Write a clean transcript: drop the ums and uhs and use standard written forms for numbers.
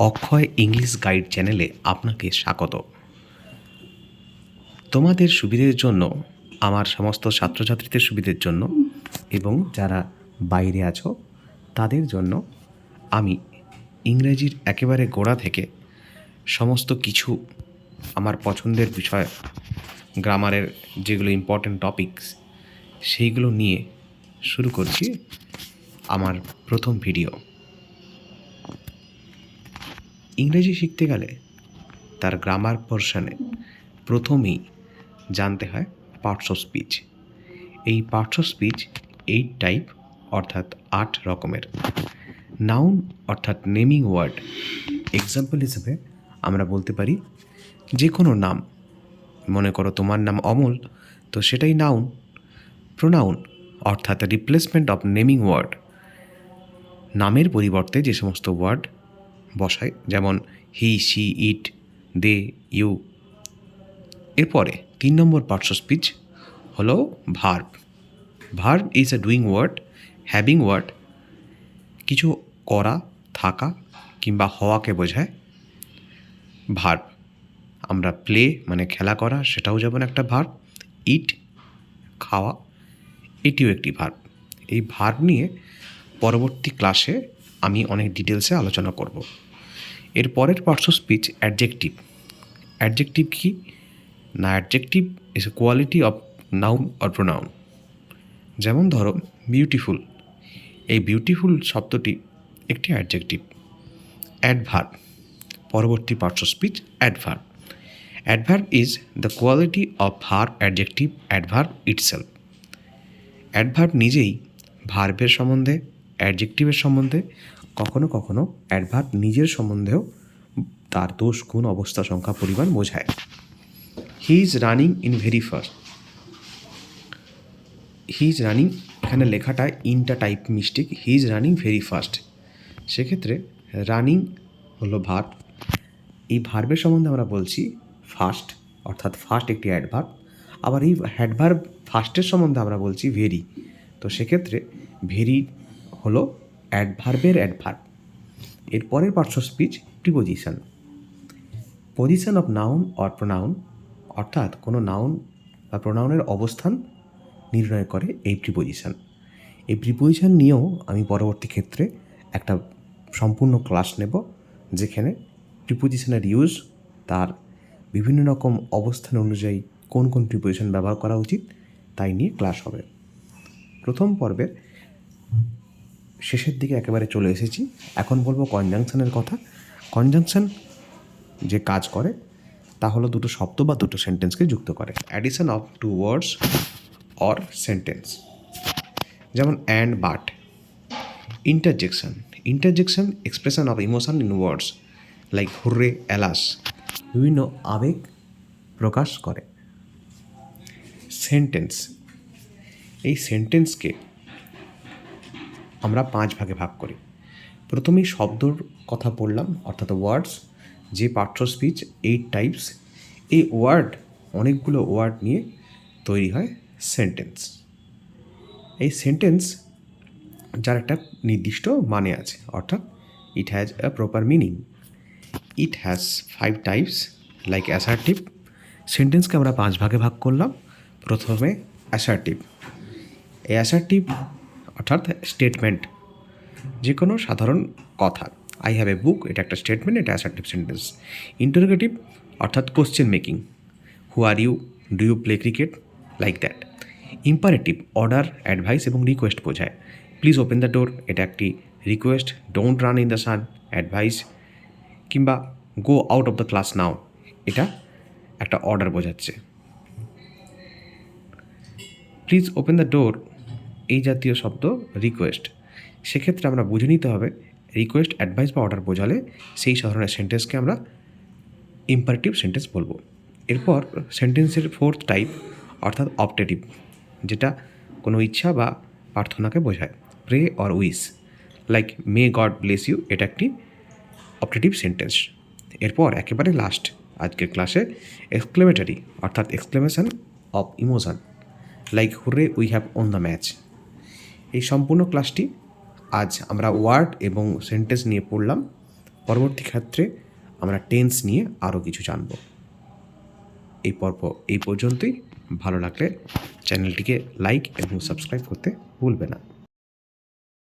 অক্ষয় English guide চ্যানেলে আপনাকে স্বাগত। তোমাদের সুবিধের জন্য, আমার সমস্ত ছাত্রছাত্রীদের সুবিধের জন্য এবং যারা বাইরে আছো তাদের জন্য আমি ইংরেজির একেবারে গোড়া থেকে সমস্ত কিছু আমার পছন্দের বিষয়, গ্রামারের যেগুলো ইম্পর্ট্যান্ট টপিকস, সেইগুলো নিয়ে শুরু করছি আমার প্রথম ভিডিও। ইংরেজি শিখতে গেলে তার গ্রামার পোর্শনে প্রথমেই জানতে হয় পার্টস অফ স্পিচ। এই পার্টস অফ স্পিচ 8 টাইপ, অর্থাৎ 8 রকমের। নাউন অর্থাৎ নেমিং ওয়ার্ড, এক্সাম্পল হিসেবে আমরা বলতে পারি যে কোনো নাম। মনে করো তোমার নাম অমল, তো সেটাই নাউন। প্রোনাউন অর্থাৎ রিপ্লেসমেন্ট অফ নেমিং ওয়ার্ড, নামের পরিবর্তে যে সমস্ত ওয়ার্ড বসায়, যেমন হি, শি, ইট, দে, ইউ। এরপরে 3 নম্বর পার্টস অফ স্পিচ হলো verb. Verb is a doing word, having word, কিছু করা, থাকা কিংবা হওয়াকে বোঝায় ভার্ব। আমরা প্লে মানে খেলা করা, সেটাও যেমন একটা ভার্ব। ইট খাওয়া, এটিও একটি ভার্ব। এই ভার্ব নিয়ে পরবর্তী ক্লাসে আমি অনেক ডিটেলসে আলোচনা করব। এর পরের parts of speech adjective. Adjective কি না? Adjective is a quality of noun or pronoun. যেমন ধরো বিউটিফুল, এই বিউটিফুল শব্দটি একটি অ্যাডজেক্টিভ। অ্যাডভার্ব, পরবর্তী parts of speech adverb. Adverb is the quality of verb adjective adverb itself. Adverb নিজেই ভার্বের সম্বন্ধে, অ্যাডজেক্টিভের সম্বন্ধে, কখনো কখনো অ্যাডভার্ব নিজের সম্বন্ধেও তার দোষ, গুণ, অবস্থা, সংখ্যা, পরিমাণ বোঝায়। He is running in very fast. He is running, এখানে লেখাটা ইনটা type mistake, he is running very fast. সেক্ষেত্রে রানিং হলো ভার্ব। এই ভার্বের সম্বন্ধে আমরা বলছি ফাস্ট, অর্থাৎ ফাস্ট একটি অ্যাডভার্ব। আবার এই অ্যাডভার্ব ফাস্টের সম্বন্ধে আমরা বলছি ভেরি। তো সেক্ষেত্রে ভেরি হলো অ্যাডভার্বের অ্যাডভার্ব। এর পরের parts of speech preposition. Position of noun or pronoun, অর্থাৎ কোনো নাউন বা প্রোনাউনের অবস্থান নির্ণয় করে এই প্রিপোজিশন। এই প্রিপোজিশন নিয়েও আমি পরবর্তী ক্ষেত্রে একটা সম্পূর্ণ ক্লাস নেব, যেখানে প্রিপোজিশনের ইউজ, তার বিভিন্ন রকম অবস্থান অনুযায়ী কোন কোন প্রিপোজিশন ব্যবহার করা উচিত, তাই নিয়ে ক্লাস হবে। প্রথম পর্বের শেষের দিকে একেবারে চলে এসেছি। এখন বলবো কনজাংশনের কথা। কনজাংশন যে কাজ করে তা হলো দুটো শব্দ বা দুটো সেন্টেন্সকে যুক্ত করে, addition of two words or sentence. যেমন and, but. Interjection, interjection expression of emotion in words like hurray, alas, বিভিন্ন আবেগ প্রকাশ করে। সেন্টেন্স, এই সেন্টেন্সকে আমরা 5 ভাগে ভাগ করি। প্রথমেই শব্দর কথা বললাম, অর্থাৎ ওয়ার্ডস, যে পার্টস অফ স্পিচ 8 টাইপস। এই ওয়ার্ড, অনেকগুলো ওয়ার্ড নিয়ে তৈরি হয় সেন্টেন্স। এই সেন্টেন্স যার একটা নির্দিষ্ট মানে আছে, অর্থাৎ it has a proper meaning. It has 5 types like assertive. সেন্টেন্সকে আমরা 5 ভাগে ভাগ করলাম। প্রথমে অ্যাসার্টিভ। এই অ্যাসার্টিভ অর্থাৎ স্টেটমেন্ট, যে কোনো সাধারণ কথা। আই হ্যাভ এ বুক, এটা একটা স্টেটমেন্ট, এটা অ্যাসার্টিভ সেন্টেন্স। ইন্টারোগেটিভ অর্থাৎ question making, who are you, do you play cricket, like that. Imperative order, advice এবং রিকোয়েস্ট বোঝায়। প্লিজ ওপেন দ্য ডোর, এটা একটি request. Don't run in the sun, advice. কিংবা go out of the class now, এটা একটা order বোঝাচ্ছে। Please open the ডোর, এই জাতীয় শব্দ রিকোয়েস্ট। সেক্ষেত্রে আমরা বুঝে নিতে হবে রিকোয়েস্ট, অ্যাডভাইস বা অর্ডার বোঝালে সেই ধরনের সেন্টেন্সকে আমরা ইম্পারেটিভ সেন্টেন্স বলবো। এরপর সেন্টেন্সের 4th টাইপ অর্থাৎ অপটেটিভ, যেটা কোনো ইচ্ছা বা প্রার্থনাকে বোঝায়। Pray or wish, like may God bless you, এটা একটি অপটেটিভ সেন্টেন্স। এরপর একেবারে লাস্ট আজকের ক্লাসে এক্সক্লেমেটরি অর্থাৎ exclamation of emotion, like hurray we have won the match. এই সম্পূর্ণ ক্লাসটি আজ আমরা ওয়ার্ড এবং সেন্টেন্স নিয়ে পড়লাম। পরবর্তী ক্ষেত্রে আমরা টেন্স নিয়ে আরও কিছু জানব। এই পর্ব এই পর্যন্তই। ভালো লাগলে চ্যানেলটিকে লাইক এবং সাবস্ক্রাইব করতে ভুলবে না।